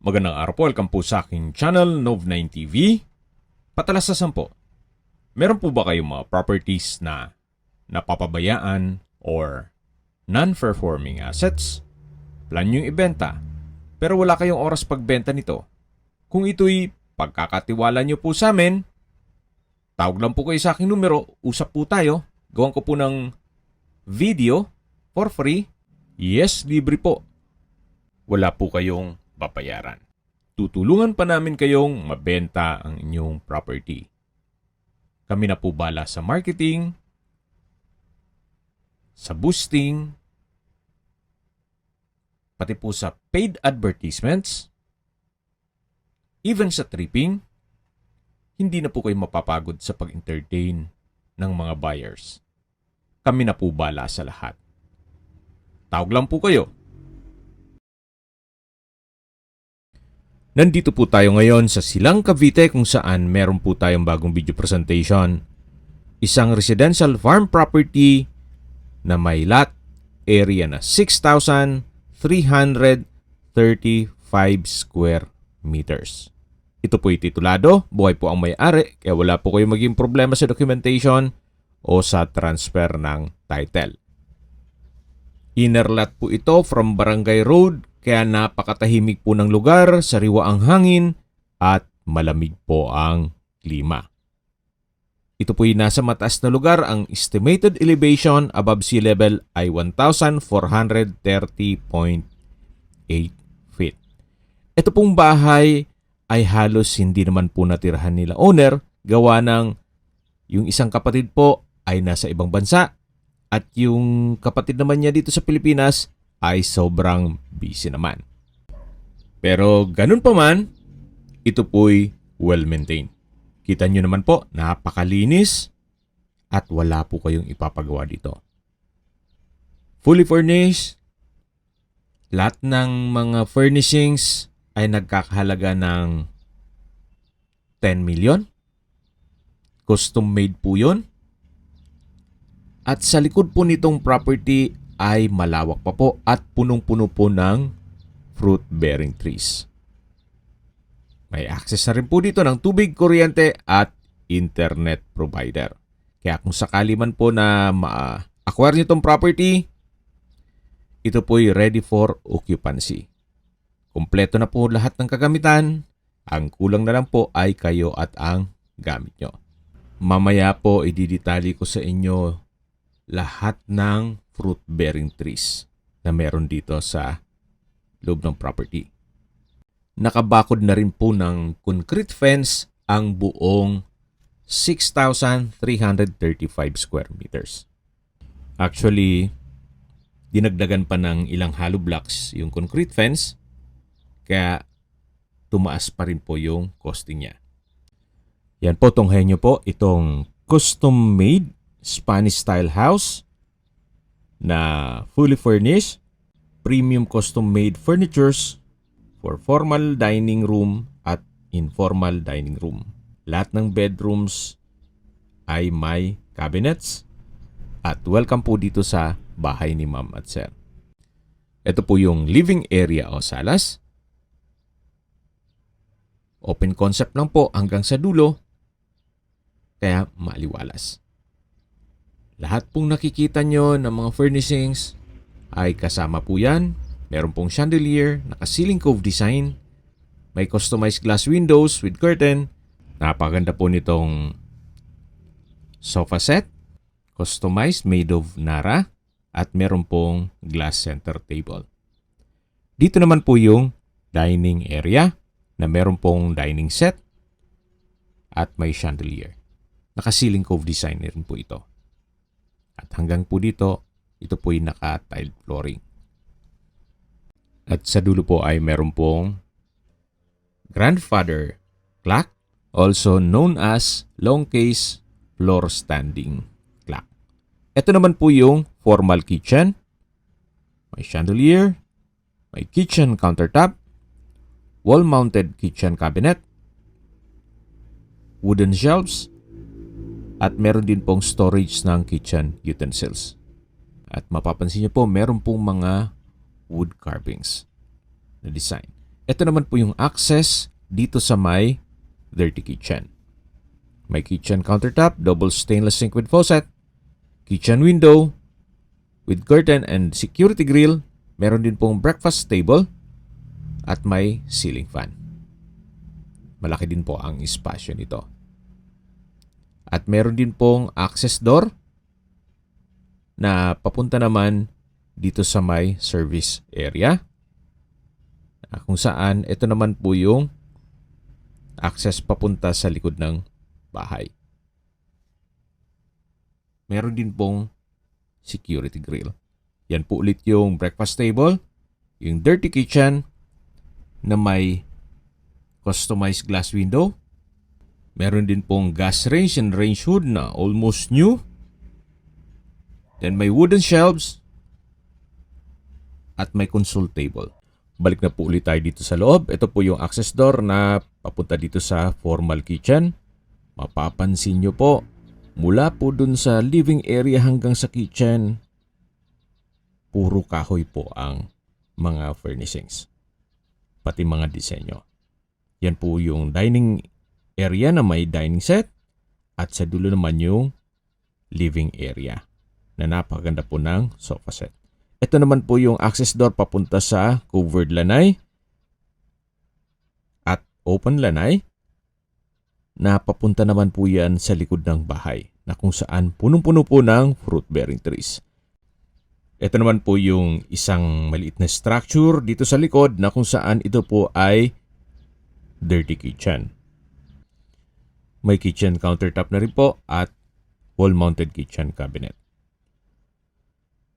Magandang araw po, welcome po sa aking channel, Nov9 TV. Patalasasan po, meron po ba kayong mga properties na napapabayaan or non-performing assets? Plan nyo yung ibenta, pero wala kayong oras pagbenta nito. Kung ito'y pagkakatiwala nyo po sa amin, tawag lang po kayo sa aking numero, usap po tayo, gawan ko po ng video for free. Yes, libre po. Wala po kayong babayaran. Tutulungan pa namin kayong mabenta ang inyong property. Kami na po bala sa marketing, sa boosting, pati po sa paid advertisements, even sa tripping. Hindi na po kayo mapapagod sa pag-entertain ng mga buyers. Kami na po bala sa lahat. Tawag lang po kayo. Nandito po tayo ngayon sa Silang, Cavite kung saan meron po tayong bagong video presentation. Isang residential farm property na may lot area na 6,335 square meters. Ito po titulado, buhay po ang may-ari kaya wala po kayong maging problema sa documentation o sa transfer ng title. Inner lot po ito from Barangay Road kaya napakatahimik po ng lugar, sariwa ang hangin at malamig po ang klima. Ito po'y nasa mataas na lugar, ang estimated elevation above sea level ay 1,430.8 feet. Ito pong bahay ay halos hindi naman po natirhan nila owner, gawa ng yung isang kapatid po ay nasa ibang bansa at yung kapatid naman niya dito sa Pilipinas ay sobrang busy naman. Pero ganun pa man, ito po'y well-maintained. Kita nyo naman po, napakalinis at wala po kayong ipapagawa dito. Fully furnished, lahat ng mga furnishings ay nagkakahalaga ng 10 million. Custom made po yun. At sa likod po nitong property ay malawak pa po at punong-puno po ng fruit-bearing trees. May access na rin po dito ng tubig, kuryente at internet provider. Kaya kung sakali man po na ma-acquire nyo itong property, ito po'y ready for occupancy. Kompleto na po lahat ng kagamitan. Ang kulang na lang po ay kayo at ang gamit nyo. Mamaya po ididetali ko sa inyo lahat ng fruit-bearing trees na meron dito sa loob ng property. Nakabakod na rin po ng concrete fence ang buong 6,335 square meters. Actually, dinagdagan pa ng ilang hollow blocks yung concrete fence, kaya tumaas pa rin po yung costing niya. Yan po, tunghayan nyo po itong custom-made Spanish-style house na fully furnished, premium custom-made furnitures for formal dining room at informal dining room. Lahat ng bedrooms ay may cabinets at welcome po dito sa bahay ni Ma'am at Sir. Ito po yung living area o salas. Open concept lang po hanggang sa dulo, kaya maliwalas. Lahat pong nakikita nyo ng mga furnishings ay kasama po yan. Meron pong chandelier, naka-ceiling cove design, may customized glass windows with curtain. Napakaganda po nitong sofa set, customized made of Nara, at meron pong glass center table. Dito naman po yung dining area na meron pong dining set at may chandelier. Naka-ceiling cove design rin po ito. At hanggang po dito, ito po yung naka-tiled flooring. At sa dulo po ay meron pong grandfather clock, also known as long case floor standing clock. Ito naman po yung formal kitchen. May chandelier, may kitchen countertop, wall-mounted kitchen cabinet, wooden shelves, at meron din pong storage ng kitchen utensils. At mapapansin niyo po, meron pong mga wood carvings na design. Ito naman po yung access dito sa may dirty kitchen. May kitchen countertop, double stainless sink with faucet, kitchen window with curtain and security grill. Meron din pong breakfast table at may ceiling fan. Malaki din po ang espasyo nito. At meron din pong access door na papunta naman dito sa may service area. Kung saan ito naman po yung access papunta sa likod ng bahay. Meron din pong security grill. Yan po ulit yung breakfast table, yung dirty kitchen na may customized glass window. Meron din pong gas range and range hood na almost new. Then may wooden shelves at may console table. Balik na po ulit tayo dito sa loob. Ito po yung access door na papunta dito sa formal kitchen. Mapapansin nyo po, mula po dun sa living area hanggang sa kitchen, puro kahoy po ang mga furnishings, pati mga disenyo. Yan po yung dining area na may dining set at sa dulo naman yung living area na napakaganda po ng sofa set. Ito naman po yung access door papunta sa covered lanay at open lanay na papunta naman po yan sa likod ng bahay na kung saan punong-puno po ng fruit-bearing trees. Ito naman po yung isang maliit na structure dito sa likod na kung saan ito po ay dirty kitchen. May kitchen countertop na rin po at wall-mounted kitchen cabinet.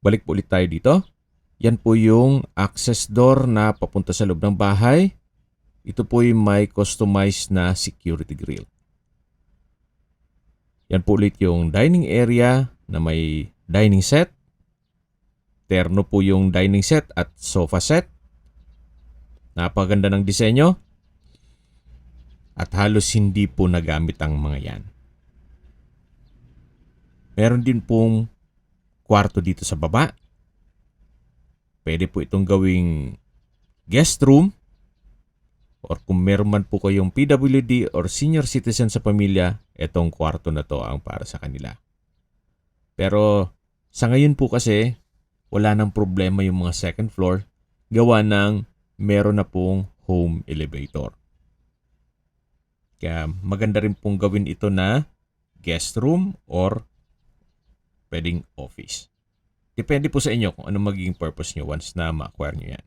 Balik po ulit tayo dito. Yan po yung access door na papunta sa loob ng bahay. Ito po yung may customized na security grill. Yan po ulit yung dining area na may dining set. Terno po yung dining set at sofa set. Napaganda ng disenyo. At halos hindi po nagamit ang mga yan. Meron din pong kwarto dito sa baba. Pwede po itong gawing guest room. Or kung meron man po kayong PWD or senior citizen sa pamilya, itong kwarto na to ang para sa kanila. Pero sa ngayon po kasi, wala nang problema yung mga second floor, gawa ng meron na pong home elevator. Kaya maganda rin pong gawin ito na guest room or pwedeng office. Depende po sa inyo kung ano magiging purpose nyo once na ma-acquire nyo yan.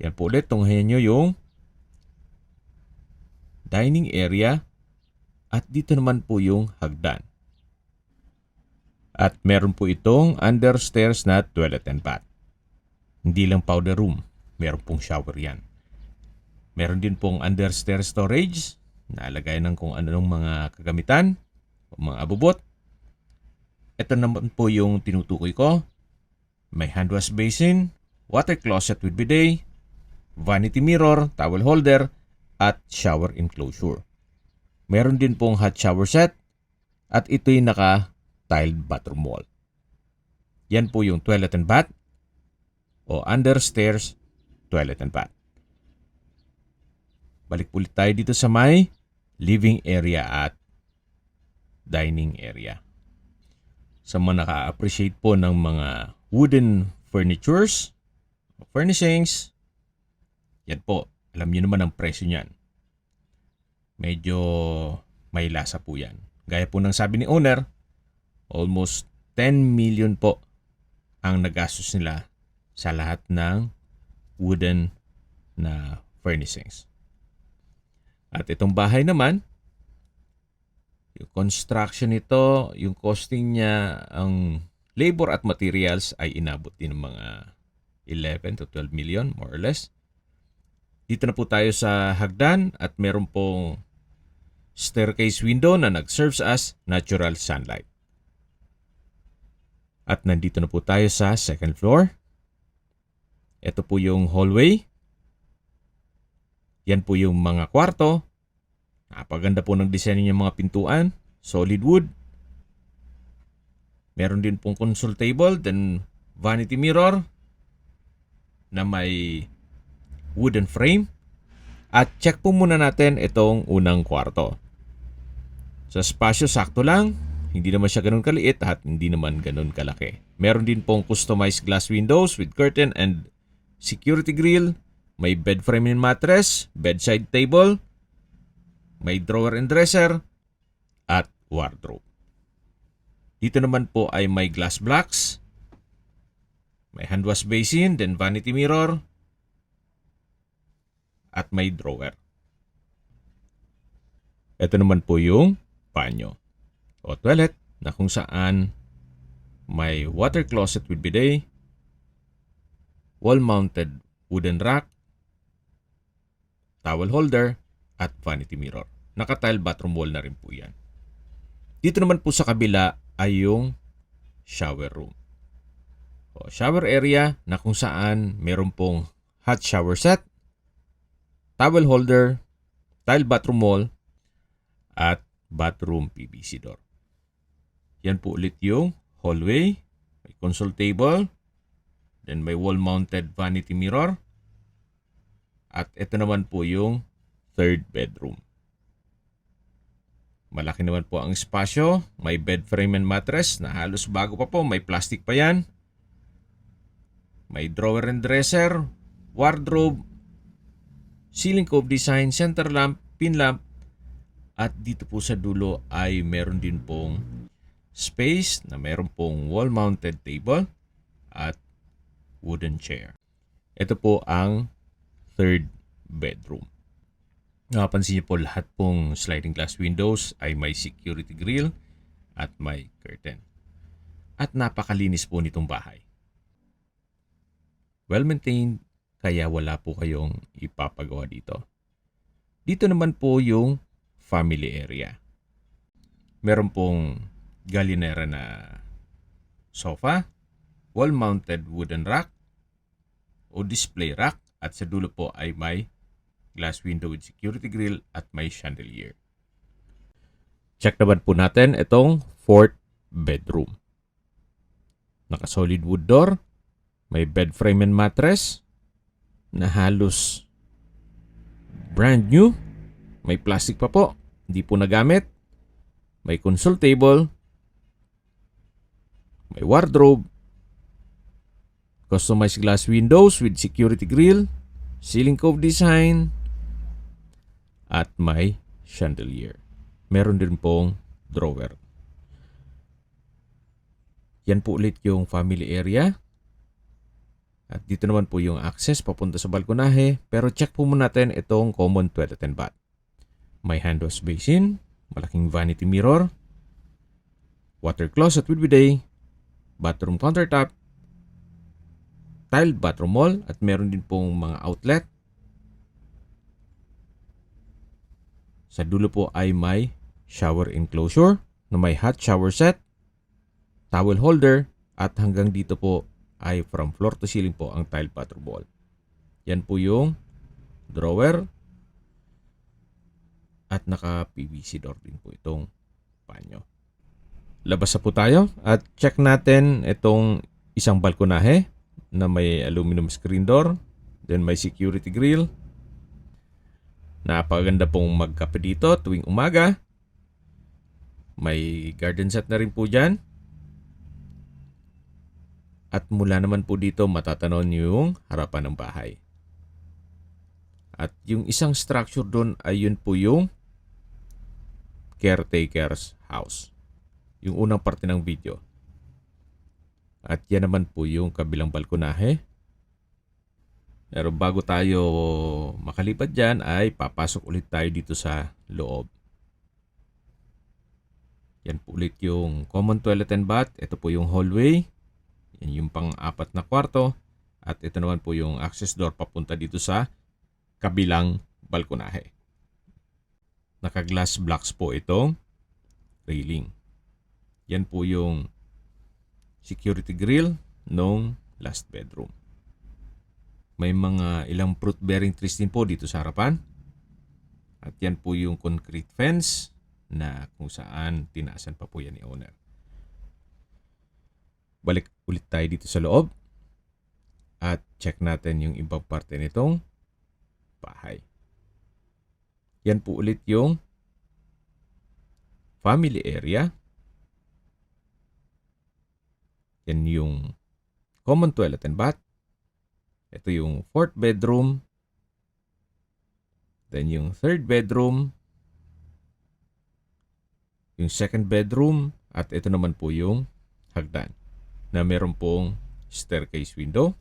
Yan po ulit, tunghayan nyo yung dining area at dito naman po yung hagdan. At meron po itong understairs na toilet and bath. Hindi lang powder room, meron pong shower yan. Meron din pong understairs storage, nalagay ng kung anong mga kagamitan o mga abubot. Ito naman po yung tinutukoy ko. May hand wash basin, water closet with bidet, vanity mirror, towel holder, at shower enclosure. Meron din pong hot shower set at ito'y naka-tiled bathroom wall. Yan po yung toilet and bath o understairs toilet and bath. Balik ulit tayo dito sa may living area at dining area. Sa mga naka-appreciate po ng mga wooden furnitures, furnishings, yan po, alam niyo naman ang presyo niyan. Medyo may lasa po yan. Gaya po ng sabi ni owner, almost 10 million po ang nagastos nila sa lahat ng wooden na furnishings. At itong bahay naman, yung construction nito, yung costing niya, ang labor at materials ay inabot din ng mga 11 to 12 million, more or less. Dito na po tayo sa hagdan at meron pong staircase window na nag-serves as natural sunlight. At nandito na po tayo sa second floor. Ito po yung hallway. Yan po yung mga kwarto. Napaganda po ng disenyo ng mga pintuan. Solid wood. Meron din pong console table, then vanity mirror na may wooden frame. At check po muna natin itong unang kwarto. Sa spasyo, sakto lang. Hindi naman siya ganun kaliit at hindi naman ganun kalaki. Meron din pong customized glass windows with curtain and security grill. May bed frame and mattress, bedside table, may drawer and dresser, at wardrobe. Dito naman po ay may glass blocks, may hand wash basin, then vanity mirror, at may drawer. Ito naman po yung banyo o toilet na kung saan may water closet with bidet, wall-mounted wooden rack, towel holder, at vanity mirror. Naka-tile bathroom wall na rin po yan. Dito naman po sa kabila ay yung shower room. O shower area na kung saan meron pong hot shower set, towel holder, tile bathroom wall, at bathroom PVC door. Yan po ulit yung hallway, may console table, then may wall-mounted vanity mirror, at ito naman po yung third bedroom. Malaki naman po ang espasyo, may bed frame and mattress na halos bago pa po, may plastic pa yan. May drawer and dresser, wardrobe, ceiling cove design, center lamp, pin lamp, at dito po sa dulo ay meron din pong space na meron pong wall-mounted table at wooden chair. Ito po ang third bedroom. Napansin niyo po lahat pong sliding glass windows ay may security grill at may curtain. At napakalinis po nitong bahay. Well-maintained, kaya wala po kayong ipapagawa dito. Dito naman po yung family area. Meron pong galinera na sofa, wall-mounted wooden rack o display rack, at sa dulo po ay may glass window with security grill at may chandelier. Check naman po natin itong fourth bedroom. Naka-solid wood door, may bed frame and mattress na halos brand new, may plastic pa po, hindi po nagamit, may console table, may wardrobe, customized glass windows with security grill, ceiling cove design, at may chandelier. Meron din pong drawer. Yan po ulit yung family area. At dito naman po yung access papunta sa balkonahe. Pero check po muna natin itong common toilet and bath. May hand wash basin, malaking vanity mirror, water closet with bidet, bathroom countertop, tiled bathroom wall, at meron din pong mga outlet. Sa dulo po ay may shower enclosure na may hot shower set, towel holder, at hanggang dito po ay from floor to ceiling po ang tile bathroom wall. Yan po yung drawer at naka-PVC door din po itong banyo. Labas na po tayo at check natin itong isang balkonahe na may aluminum screen door, then may security grill. Napakaganda pong magkape dito tuwing umaga. May garden set na rin po dyan. At mula naman po dito matatanon yung harapan ng bahay. At yung isang structure doon ay yun po yung caretaker's house. Yung unang parte ng video. At yan naman po yung kabilang balkonahe. Pero bago tayo makalipat dyan ay papasok ulit tayo dito sa loob. Yan po ulit yung common toilet and bath. Ito po yung hallway. Yan yung pang-apat na kwarto. At ito naman po yung access door papunta dito sa kabilang balkonahe. Naka-glass blocks po itong railing. Yan po yung security grill nung last bedroom. May mga ilang fruit-bearing trees din po dito sa harapan. At yan po yung concrete fence na kung saan tinaasan pa po yan ni owner. Balik ulit tayo dito sa loob. At check natin yung ibang parte nitong bahay. Yan po ulit yung family area. Yan yung common toilet and bath. Ito yung 4th bedroom. Then yung 3rd bedroom. Yung 2nd bedroom. At ito naman po yung hagdan na meron pong staircase window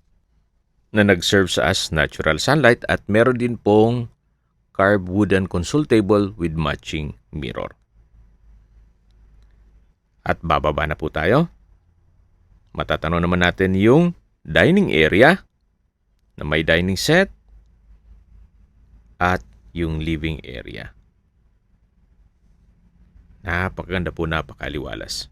na nag-serve sa as natural sunlight at meron din pong carved wooden console table with matching mirror. At bababa na po tayo. Matatanaw naman natin yung dining area na may dining set at yung living area. Napakaganda po, napakaliwalas.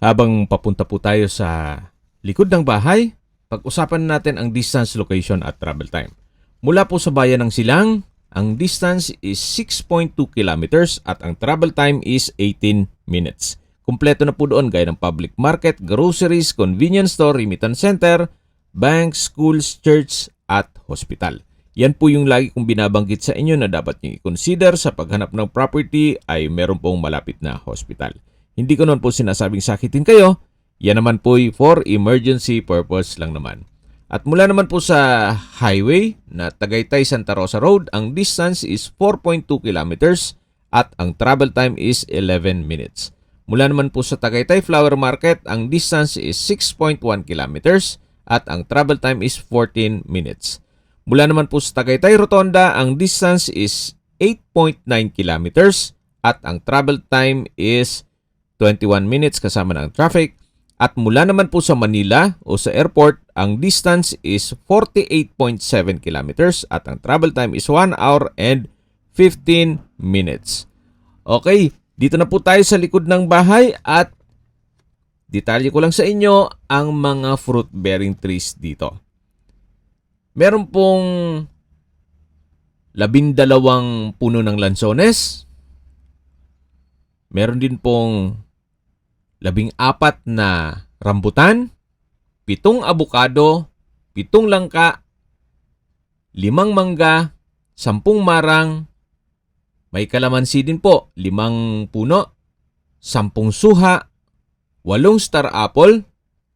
Habang papunta po tayo sa likod ng bahay, pag-usapan natin ang distance, location at travel time. Mula po sa bayan ng Silang, ang distance is 6.2 kilometers at ang travel time is 18 minutes. Kumpleto na po doon gaya ng public market, groceries, convenience store, remittance center, banks, schools, church at hospital. Yan po yung lagi kong binabanggit sa inyo na dapat nyo i-consider sa paghanap ng property ay meron pong malapit na hospital. Hindi ko naman po sinasabing sakitin kayo. Yan naman po for emergency purpose lang naman. At mula naman po sa highway na Tagaytay Santa Rosa Road, ang distance is 4.2 kilometers at ang travel time is 11 minutes. Mula naman po sa Tagaytay Flower Market, ang distance is 6.1 kilometers at ang travel time is 14 minutes. Mula naman po sa Tagaytay Rotonda, ang distance is 8.9 kilometers at ang travel time is 21 minutes kasama ng traffic. At mula naman po sa Manila o sa airport, ang distance is 48.7 kilometers at ang travel time is 1 hour and 15 minutes. Okay, dito na po tayo sa likod ng bahay at detalye ko lang sa inyo ang mga fruit-bearing trees dito. Meron pong 12 puno ng lansones. Meron din pong 14 na rambutan, 7 abukado, 7 langka, 5 mangga, 10 marang, may kalamansi din po, 5 puno, 10 suha, 8 star apple,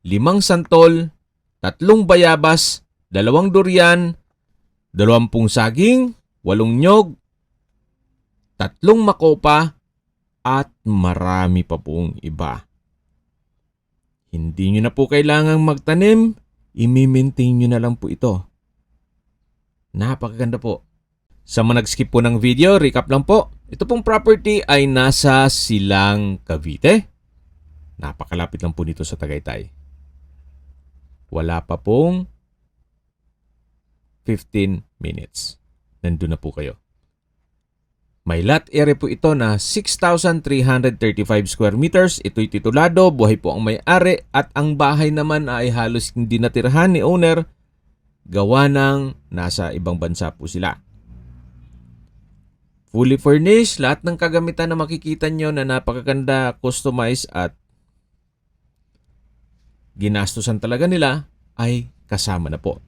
5 santol, 3 bayabas, 2 durian, 20 saging, 8 nyog, 3 makopa, at marami pa pong iba. Hindi nyo na po kailangang magtanim, i-maintain nyo na lang po ito. Napakaganda po. Sa mga nag-skip po ng video, recap lang po. Ito pong property ay nasa Silang, Cavite. Napakalapit lang po nito sa Tagaytay. Wala pa pong 15 minutes. Nandun na po kayo. May lot area po ito na 6,335 square meters. Ito'y titulado, buhay po ang may-ari at ang bahay naman ay halos hindi natirhan ni owner. Gawa ng nasa ibang bansa po sila. Fully furnished, lahat ng kagamitan na makikita nyo na napakaganda, customized at ginastusan talaga nila ay kasama na po.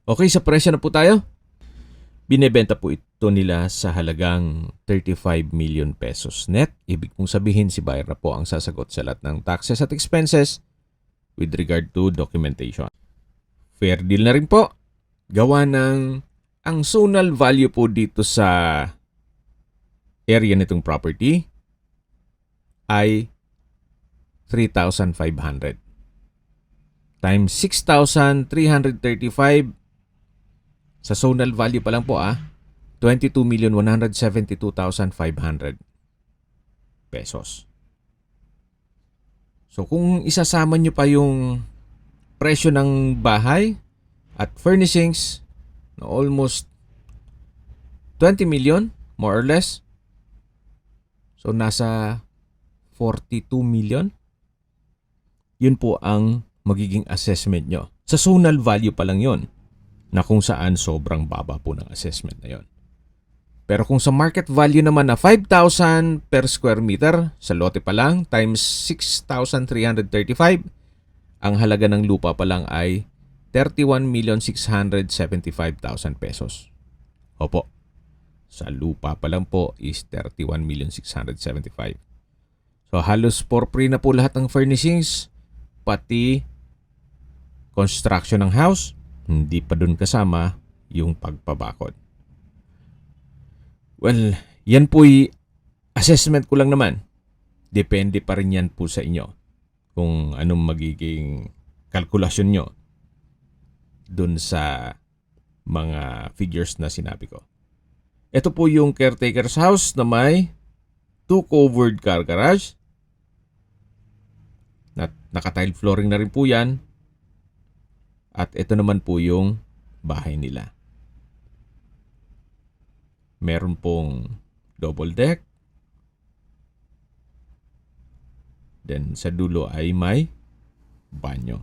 Okay, sa presyo na po tayo. Binebenta po ito nila sa halagang 35 million pesos net. Ibig pong sabihin si buyer na po ang sasagot sa lahat ng taxes at expenses with regard to documentation. Fair deal na rin po. Gawa ng ang zonal value po dito sa area nitong property ay 3,500 times 6,335 sa zonal value pa lang po 22,172,500 pesos. So kung isasama nyo pa yung presyo ng bahay at furnishings na almost 20 million more or less. So nasa 42 million. Yun po ang magiging assessment nyo. Sa zonal value pa lang yun. Na kung saan sobrang baba po ng assessment na yon. Pero kung sa market value naman na 5,000 per square meter sa lote pa lang times 6,335, ang halaga ng lupa pa lang ay 31,675,000 pesos. Opo, sa lupa pa lang po is 31,675,000. So halos for free na po lahat ng furnishings, pati construction ng house, hindi pa dun kasama yung pagpabakod. Well, yan po'y assessment ko lang naman. Depende pa rin yan po sa inyo kung anong magiging kalkulasyon nyo dun sa mga figures na sinabi ko. Ito po yung caretaker's house na may 2 covered car garage. Naka-tile flooring na rin po yan. At ito naman po yung bahay nila. Meron pong double deck. Then sa dulo ay may banyo.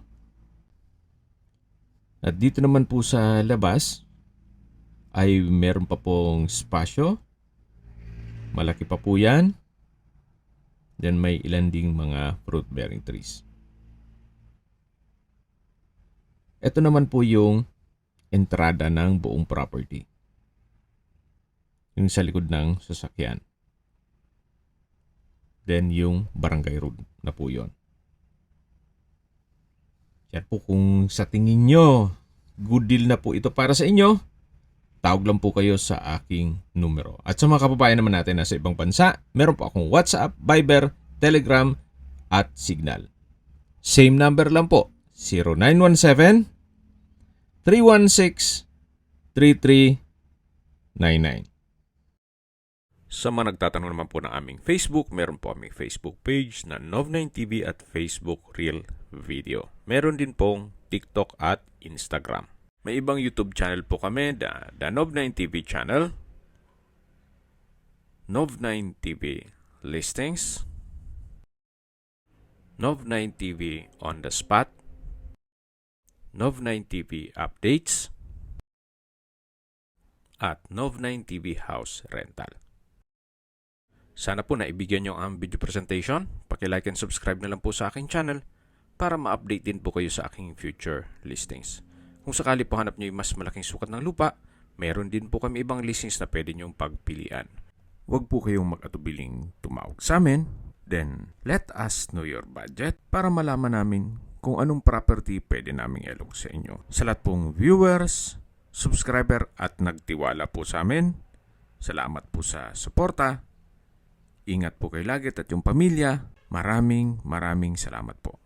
At dito naman po sa labas ay meron pa pong spasyo. Malaki pa po yan. Then may ilan ding mga fruit-bearing trees. Ito naman po yung entrada ng buong property. Yung sa likod ng sasakyan. Then yung barangay road na po yun. Yan po, kung sa tingin nyo, good deal na po ito para sa inyo, tawag lang po kayo sa aking numero. At sa mga kababayan naman natin na sa ibang bansa, meron po akong WhatsApp, Viber, Telegram, at Signal. Same number lang po, 0917-316-3399. Sa mga nagtatanong naman po ng aming Facebook, meron po aming Facebook page na Nov9TV at Facebook Real Video. Meron din pong TikTok at Instagram. May ibang YouTube channel po kami, the Nov9TV channel, Nov9TV Listings, Nov9TV On The Spot, Nov9TV Updates, at Nov9TV House Rental. Sana po naibigyan nyo ang video presentation. Paki-like and subscribe na lang po sa aking channel para ma-update din po kayo sa aking future listings. Kung sakali po hanap nyo yung mas malaking sukat ng lupa, meron din po kami ibang listings na pwede nyong pagpilian. Huwag po kayong mag-atubiling tumawag sa amin. Then, let us know your budget para malaman namin kung anong property pwede naming ilog sa inyo. Sa lahat pong viewers, subscriber at nagtiwala po sa amin, salamat po sa suporta. Ingat po kayo lagi at yung pamilya. Maraming salamat po.